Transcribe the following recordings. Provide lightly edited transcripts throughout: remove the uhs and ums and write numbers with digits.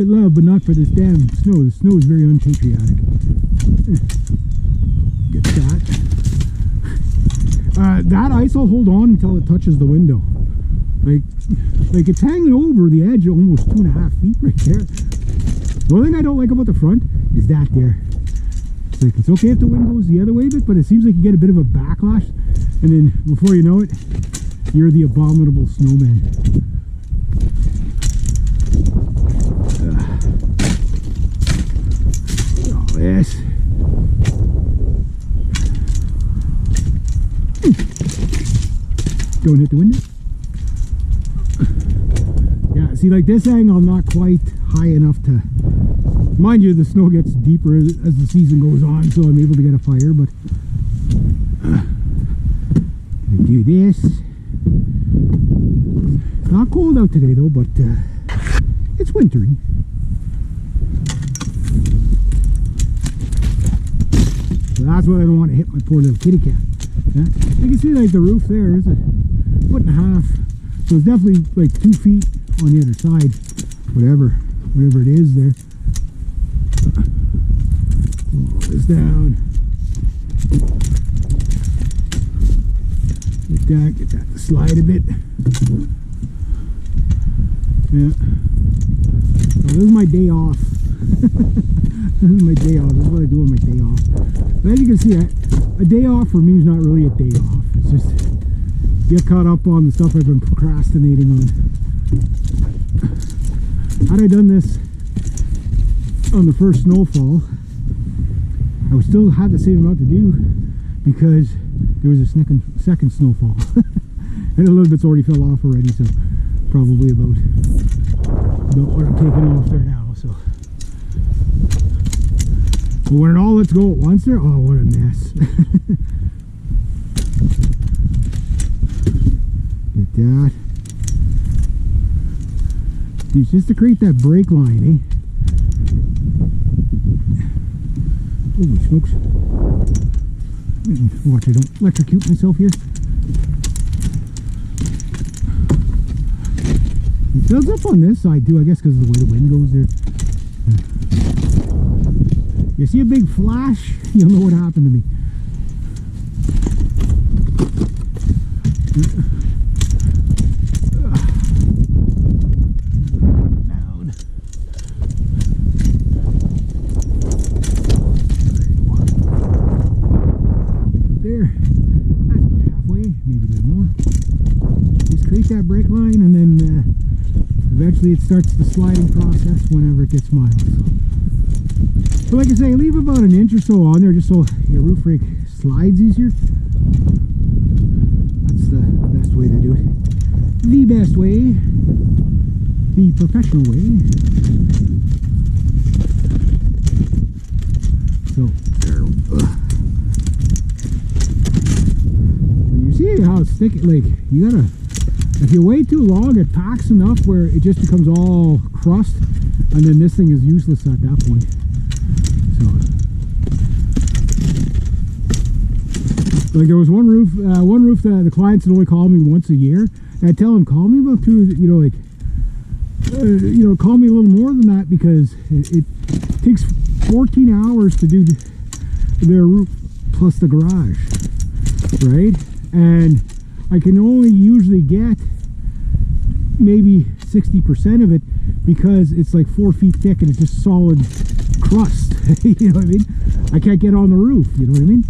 love, but not for this damn snow. The snow is very unpatriotic. Get that. That ice will hold on until it touches the window. Like it's hanging over the edge almost 2.5 feet right there. The only thing I don't like about the front is that there. It's like, it's okay if the wind goes the other way a bit, but it seems like you get a bit of a backlash, and then before you know it, you're the abominable snowman. Oh, yes. Don't hit the window. Yeah, see, like this angle, I'm not quite high enough to. Mind you, the snow gets deeper as the season goes on, so I'm able to get a fire, but gonna do this. It's not cold out today though, but it's wintry. So that's why I don't want to hit my poor little kitty cat. Yeah. You can see like the roof there is 1.5 foot, so it's definitely like 2 feet on the other side, whatever it is there. Roll this down. Get that to slide a bit. Yeah. So this is my day off. This is my day off. This is what I do on my day off. But as you can see, a day off for me is not really a day off. It's just get caught up on the stuff I've been procrastinating on. Had I done this on the first snowfall, I would still have the same amount to do because there was a second snowfall. And a little bit's already fell off already, so probably about what I'm taking off there now. So but when it all lets go at once there, oh, what a mess. Get that. Dude, just to create that brake line, eh? Holy smokes. Watch, I don't electrocute myself here. It fills up on this side too, I guess, because of the way the wind goes there. You see a big flash, you'll know what happened to me. Down. There. That's about halfway, maybe a little more. Just create that brake line, and then eventually it starts the sliding process whenever it gets mild. So like I say, leave about an inch or so on there just so your roof rake slides easier. That's the best way to do it. The best way. The professional way. So, there. When you see how it's thick, like, you gotta, if you wait too long, it packs enough where it just becomes all crust, and then this thing is useless at that point. Like there was one roof that the clients would only call me once a year, and I'd tell them, call me about two, call me a little more than that, because it takes 14 hours to do their roof plus the garage, right? And I can only usually get maybe 60% of it because it's like 4 feet thick and it's just solid crust. You know what I mean? I can't get on the roof, you know what I mean?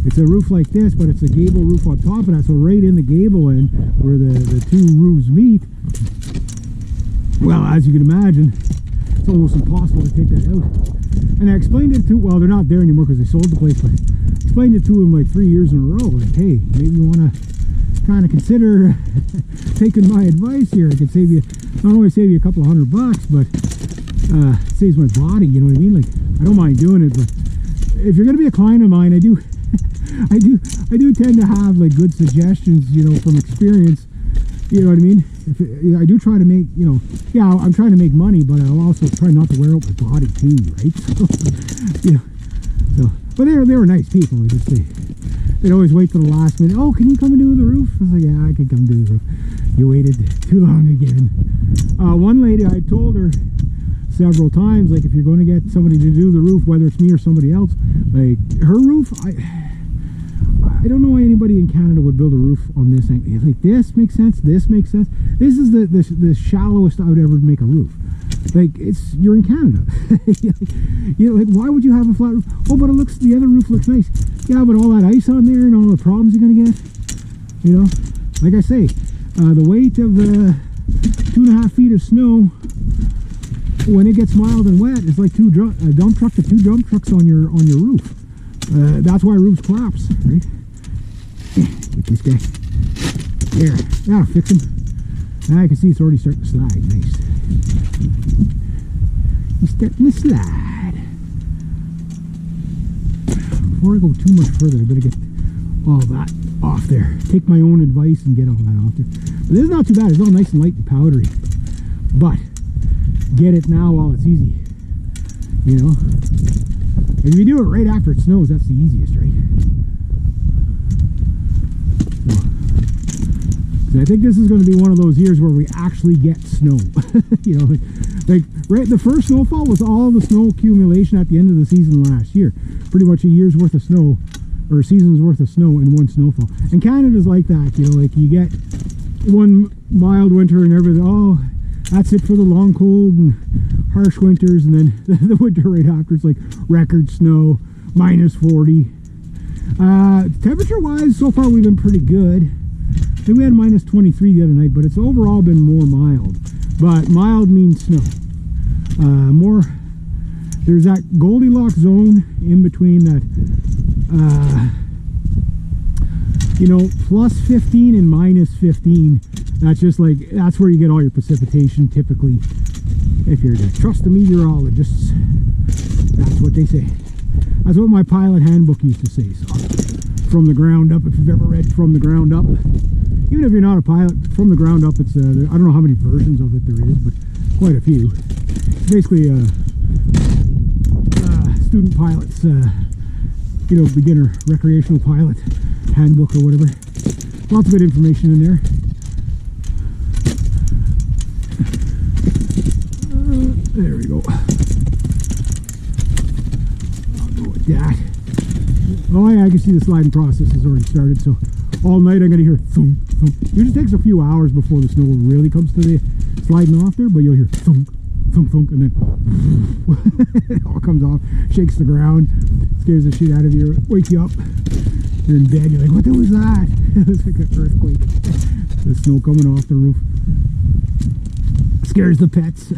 It's a roof like this, but it's a gable roof on top of that, so right in the gable end where the two roofs meet, well, as you can imagine, it's almost impossible to take that out. And I explained it to, well, they're not there anymore because they sold the place, but I explained it to them like 3 years in a row, like, hey, maybe you want to kind of consider taking my advice here. I could save you, not only save you a couple of $100, but it saves my body, you know what I mean? Like, I don't mind doing it, but if you're going to be a client of mine, I do tend to have like good suggestions, you know, from experience, you know what I mean? I do try to make, you know, yeah, I'm trying to make money, but I'll also try not to wear out my body too, right? So, you know, so, but they were nice people. They'd always wait till the last minute. Oh, can you come and do the roof? I was like, yeah, I can come do the roof. You waited too long again. One lady, I told her several times, like if you're going to get somebody to do the roof, whether it's me or somebody else, like her roof, I don't know why anybody in Canada would build a roof on this thing. Like, this makes sense, this makes sense. This is the shallowest I would ever make a roof. Like, you're in Canada. You know, like, why would you have a flat roof? Oh, but the other roof looks nice. Yeah, but all that ice on there and all the problems you're gonna get, you know, like I say, the weight of 2.5 feet of snow when it gets mild and wet is like a dump truck to 2 dump trucks on your roof. That's why roofs collapse, right? Get this guy. There, that'll fix him. Now I can see it's already starting to slide. Nice. He's starting to slide. Before I go too much further, I better get all that off there. Take my own advice and get all that off there. But this is not too bad. It's all nice and light and powdery. But get it now while it's easy. You know? If you do it right after it snows, that's the easiest, right? So I think this is going to be one of those years where we actually get snow. You know, like right, the first snowfall was all the snow accumulation at the end of the season last year. Pretty much a year's worth of snow, or a season's worth of snow in one snowfall. And Canada's like that, you know, like you get one mild winter and everything, oh, that's it for the long cold and harsh winters, and then the winter right after it's like record snow, -40. Temperature wise, so far we've been pretty good. I think we had -23 the other night, but it's overall been more mild. But mild means snow. There's that Goldilocks zone in between that, you know, +15 and -15. That's just like, that's where you get all your precipitation typically. If you're to trust the meteorologists, that's what they say. That's what my pilot handbook used to say. So, from the ground up, if you've ever read From the Ground Up, even if you're not a pilot, From the Ground Up, it's I don't know how many versions of it there is, but quite a few. It's basically student pilots, you know, beginner recreational pilot handbook or whatever. Lots of good information in there. There we go. I'll go with that. Oh yeah, I can see the sliding process has already started, so all night I'm going to hear thump, thump. It usually takes a few hours before the snow really comes to the sliding off there, but you'll hear thump, thump, thump, and then it all comes off, shakes the ground, scares the shit out of you, wake you up. You're in bed, you're like, what the hell was that? It was like an earthquake. The snow coming off the roof. Scares the pets.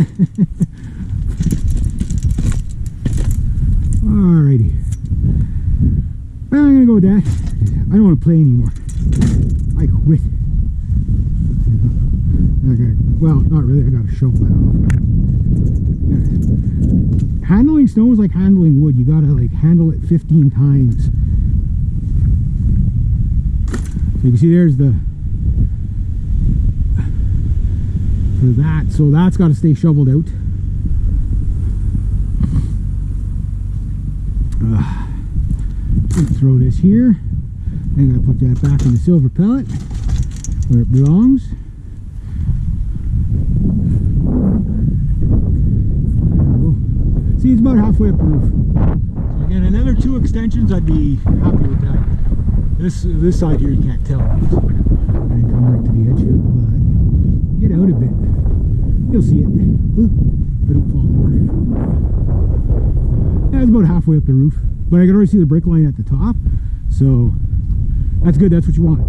Alrighty. Well, I'm gonna go with that. I don't want to play anymore. I quit. Okay. Well, not really. I gotta shovel that off. Handling snow is like handling wood. You gotta like handle it 15 times. So you can see there's the for that, so that's got to stay shoveled out. Throw this here. I'm going to put that back in the silver pellet where it belongs. See, it's about halfway up the roof. So again, another 2 extensions, I'd be happy with that. This side here you can't tell. I didn't come right to the edge here, but get out a bit. You'll see it. But don't fall more. Yeah, it's about halfway up the roof. But I can already see the brake line at the top. So that's good. That's what you want.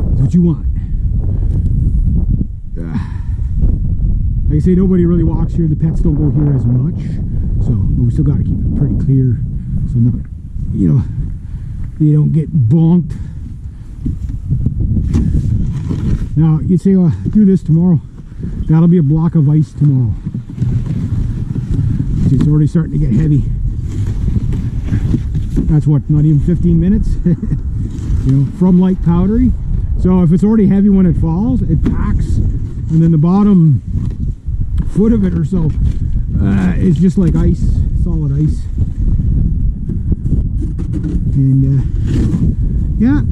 That's what you want. Like I say, nobody really walks here. The pets don't go here as much. So, but we still got to keep it pretty clear. So, not, you know, they don't get bonked. Now, you'd say, well, do this tomorrow. That'll be a block of ice tomorrow. It's already starting to get heavy. That's what, not even 15 minutes? You know, from light powdery. So if it's already heavy when it falls, it packs, and then the bottom foot of it or so is just like ice, solid ice. And yeah,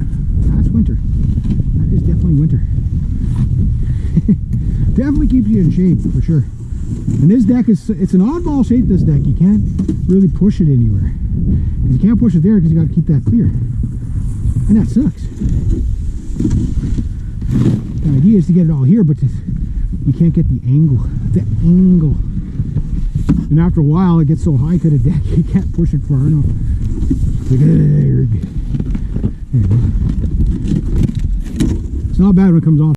that's winter. That is definitely winter. Definitely keeps you in shape for sure. And this deck is, it's an oddball shape, this deck. You can't really push it anywhere. You can't push it there because you got to keep that clear. And that sucks. The idea is to get it all here, but you can't get the angle. The angle. And after a while, it gets so high to the deck, you can't push it far enough. Like, there you go. It's not bad when it comes off.